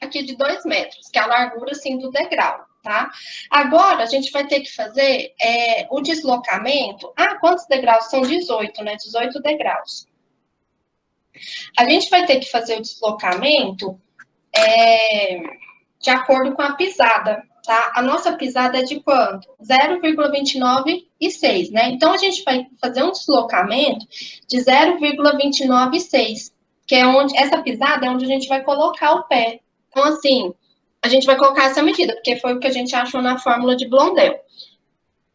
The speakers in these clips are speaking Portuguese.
aqui de 2 metros, que é a largura, assim, do degrau, tá? Agora, a gente vai ter que fazer o deslocamento. Ah, quantos degraus? São 18, né? 18 degraus. A gente vai ter que fazer o deslocamento de acordo com a pisada, tá? A nossa pisada é de quanto? 0,296, né? Então, a gente vai fazer um deslocamento de 0,296, que é onde, essa pisada é onde a gente vai colocar o pé. Então, assim, a gente vai colocar essa medida, porque foi o que a gente achou na fórmula de Blondel.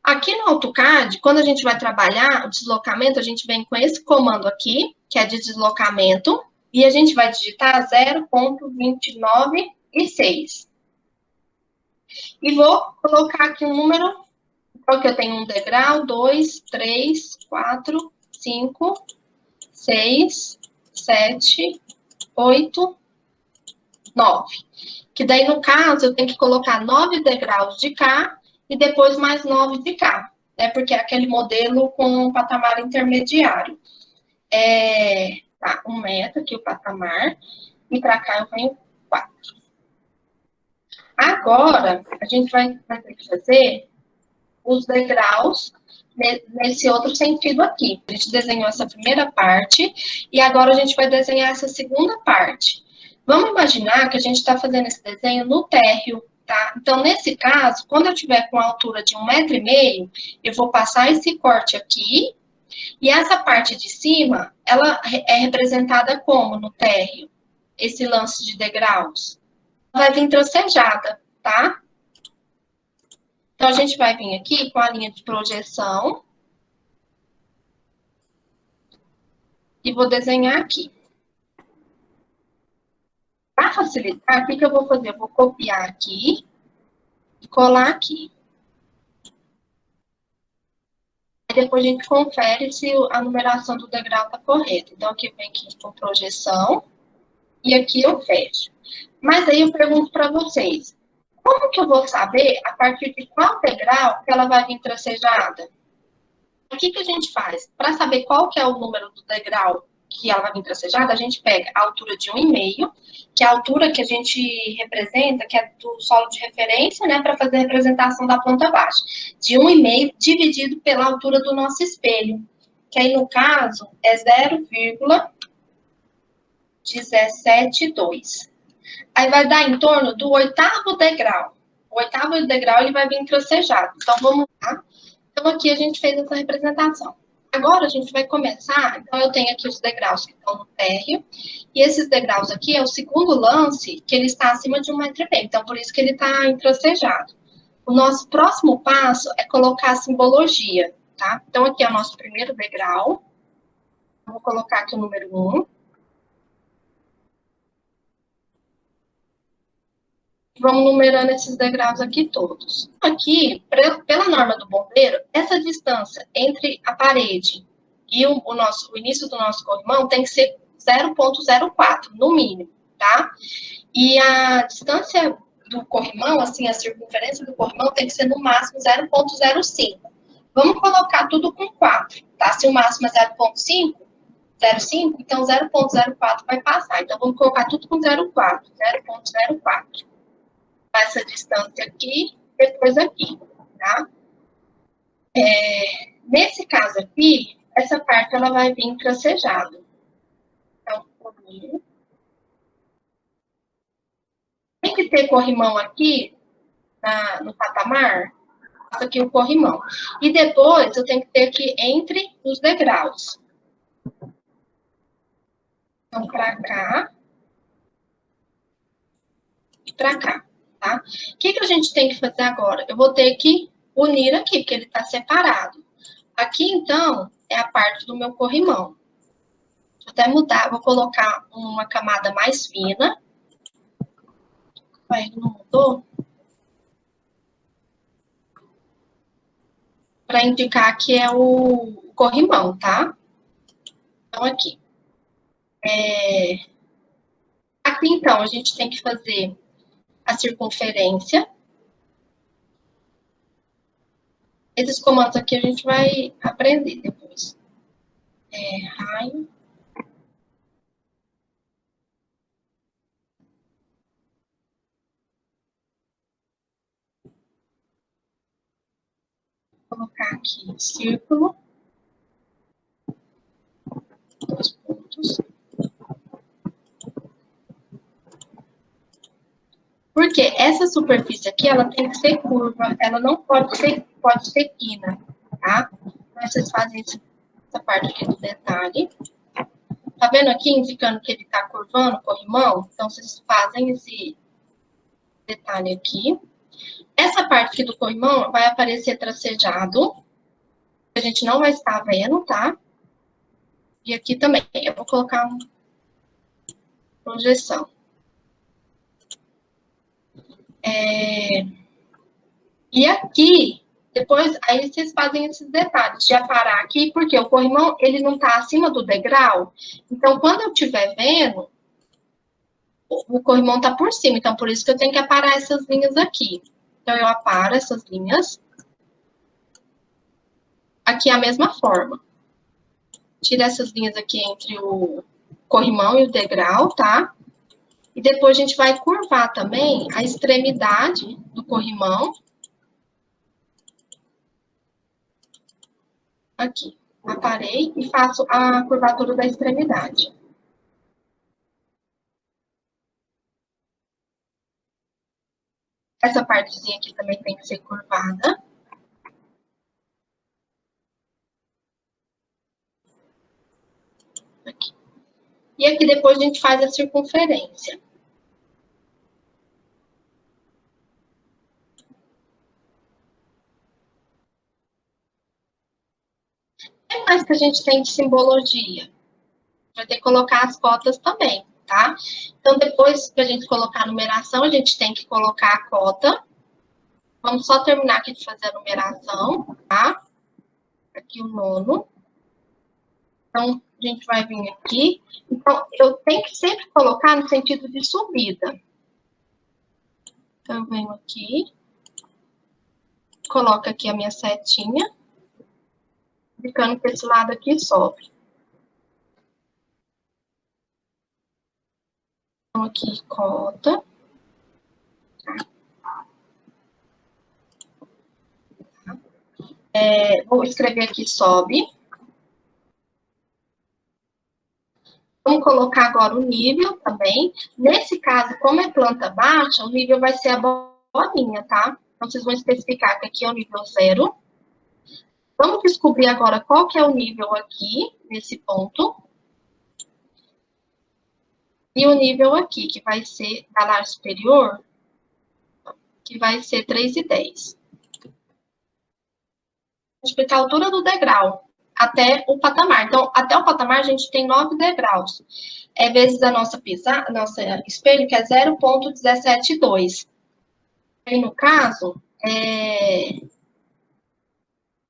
Aqui no AutoCAD, quando a gente vai trabalhar o deslocamento, a gente vem com esse comando aqui, que é de deslocamento, e a gente vai digitar 0,296. E vou colocar aqui um número, porque eu tenho um degrau, 2, 3, 4, 5, 6, 7, 8, 9. Que daí, no caso, eu tenho que colocar 9 degraus de cá e depois mais 9 de cá, né? Porque é aquele modelo com um patamar intermediário. Tá, 1 metro aqui o patamar, e para cá eu tenho 4. Agora, a gente vai ter que fazer os degraus nesse outro sentido aqui. A gente desenhou essa primeira parte e agora a gente vai desenhar essa segunda parte. Vamos imaginar que a gente está fazendo esse desenho no térreo, tá? Então, nesse caso, quando eu tiver com a altura de 1,5 m, eu vou passar esse corte aqui e essa parte de cima, ela é representada como no térreo? Esse lance de degraus. Vai vir tracejada, tá? Então, a gente vai vir aqui com a linha de projeção. E vou desenhar aqui. Para facilitar, o que eu vou fazer? Eu vou copiar aqui e colar aqui. E depois a gente confere se a numeração do degrau está correta. Então, aqui vem aqui com projeção. E aqui eu fecho. Mas aí eu pergunto para vocês. Como que eu vou saber a partir de qual degrau que ela vai vir tracejada? O que a gente faz? Para saber qual que é o número do degrau que ela vai vir tracejada, a gente pega a altura de 1,5, que é a altura que a gente representa, que é do solo de referência, né, para fazer a representação da planta baixa. De 1,5 dividido pela altura do nosso espelho, que aí, no caso, é 0,172. Aí vai dar em torno do 8º degrau. O 8º degrau, ele vai vir tracejado. Então, vamos lá. Então, aqui a gente fez essa representação. Agora, a gente vai começar. Então, eu tenho aqui os degraus que estão no térreo. E esses degraus aqui é o segundo lance, que ele está acima de 1,5 m. Então, por isso que ele está tracejado. O nosso próximo passo é colocar a simbologia, tá? Então, aqui é o nosso primeiro degrau. Vou colocar aqui o número 1. Vamos numerando esses degraus aqui todos. Aqui, pela norma do bombeiro, essa distância entre a parede e o início do nosso corrimão tem que ser 0,04, no mínimo, tá? E a distância do corrimão, assim, a circunferência do corrimão tem que ser no máximo 0,05. Vamos colocar tudo com 4, tá? Se o máximo é 0,5, então 0,04 vai passar. Então, vamos colocar tudo com 0,4, 0,04. Essa distância aqui, depois aqui, tá? Nesse caso aqui, essa parte ela vai vir tracejada. Então, tem que ter corrimão aqui no patamar, faço aqui o corrimão. E depois eu tenho que ter aqui entre os degraus. Então, para cá e para cá, tá? O que a gente tem que fazer agora? Eu vou ter que unir aqui, porque ele está separado. Aqui, então, é a parte do meu corrimão. Vou até mudar, vou colocar uma camada mais fina. Aí, não mudou? Para indicar que é o corrimão, tá? Então, aqui. Aqui, então, a gente tem que fazer a circunferência. Esses comandos aqui a gente vai aprender depois. Raio. aqui, círculo, 2 pontos. Porque essa superfície aqui, ela tem que ser curva, ela não pode ser quina, tá? Então, vocês fazem essa parte aqui do detalhe. Tá vendo aqui, indicando que ele tá curvando o corrimão? Então, vocês fazem esse detalhe aqui. Essa parte aqui do corrimão vai aparecer tracejado. A gente não vai estar vendo, tá? E aqui também, eu vou colocar uma projeção. E aqui, depois, aí vocês fazem esses detalhes de aparar aqui, porque o corrimão, ele não tá acima do degrau. Então, quando eu estiver vendo, o corrimão tá por cima. Então, por isso que eu tenho que aparar essas linhas aqui. Então, eu aparo essas linhas. Aqui é a mesma forma. Tira essas linhas aqui entre o corrimão e o degrau, tá? E depois a gente vai curvar também a extremidade do corrimão. Aqui. Aparei e faço a curvatura da extremidade. Essa partezinha aqui também tem que ser curvada. Aqui. E aqui depois a gente faz a circunferência. O que mais que a gente tem de simbologia? Vai ter que colocar as cotas também, tá? Então, depois que a gente colocar a numeração, a gente tem que colocar a cota. Vamos só terminar aqui de fazer a numeração, tá? Aqui o nono. Então, a gente vai vir aqui. Então, eu tenho que sempre colocar no sentido de subida. Então, eu venho aqui. Coloco aqui a minha setinha. Ficando que esse lado aqui sobe. Então, aqui, cota. Vou escrever aqui sobe. Vamos colocar agora o nível também. Nesse caso, como é planta baixa, o nível vai ser a bolinha, tá? Então, vocês vão especificar que aqui é o nível 0. Vamos descobrir agora qual que é o nível aqui, nesse ponto. E o nível aqui, que vai ser da laje superior, que vai ser 3,10. Vou explicar a altura do degrau até o patamar. Então, até o patamar a gente tem 9 degraus. Vezes a nossa espelho, que é 0,172. Aí, no caso,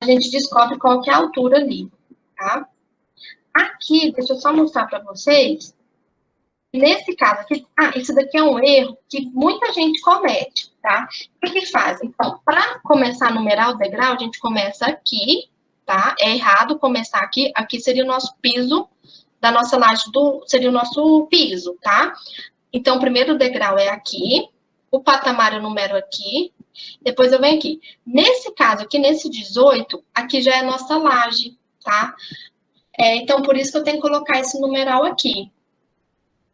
a gente descobre qual que é a altura ali, tá? Aqui, deixa eu só mostrar para vocês. Nesse caso aqui, isso daqui é um erro que muita gente comete, tá? O que faz? Então, para começar a numerar o degrau, a gente começa aqui, tá? É errado começar aqui. Aqui seria o nosso piso da nossa laje, seria o nosso piso, tá? Então, o primeiro degrau é aqui, o patamar eu numero aqui, depois eu venho aqui. Nesse caso aqui, nesse 18, aqui já é a nossa laje, tá? Então, por isso que eu tenho que colocar esse numeral aqui.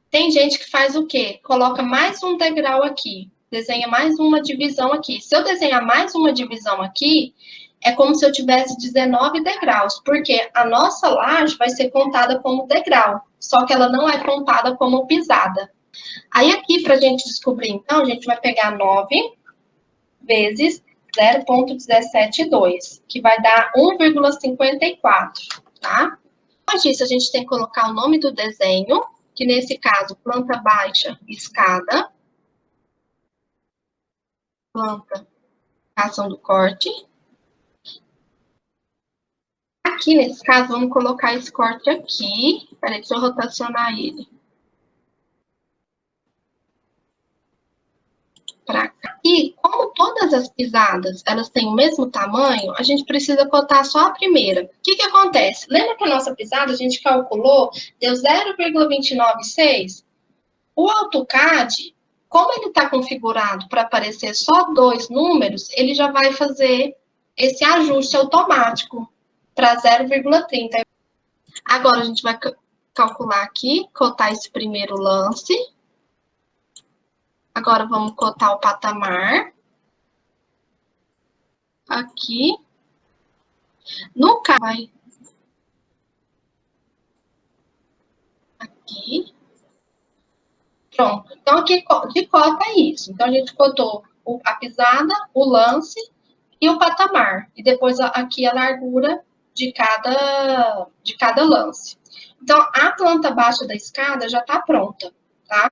Tem gente que faz o quê? Coloca mais um degrau aqui, desenha mais uma divisão aqui. Se eu desenhar mais uma divisão aqui, é como se eu tivesse 19 degraus, porque a nossa laje vai ser contada como degrau, só que ela não é contada como pisada. Aí aqui, para a gente descobrir, então, a gente vai pegar 9 vezes 0,172, que vai dar 1,54, tá? Depois disso, a gente tem que colocar o nome do desenho, que nesse caso, planta baixa, escada. Planta, ação do corte. Aqui, nesse caso, vamos colocar esse corte aqui. Peraí, deixa eu rotacionar ele. Pra cá. E como todas as pisadas, elas têm o mesmo tamanho, a gente precisa cotar só a primeira. O que acontece? Lembra que a nossa pisada, a gente calculou, deu 0,296? O AutoCAD, como ele está configurado para aparecer só 2 números, ele já vai fazer esse ajuste automático para 0,30. Agora, a gente vai calcular aqui, cotar esse primeiro lance. Agora, vamos cotar o patamar. Aqui. No caso, vai aqui. Pronto. Então, aqui de cota é isso. Então, a gente cotou a pisada, o lance e o patamar. E depois aqui a largura de cada lance. Então, a planta baixa da escada já está pronta.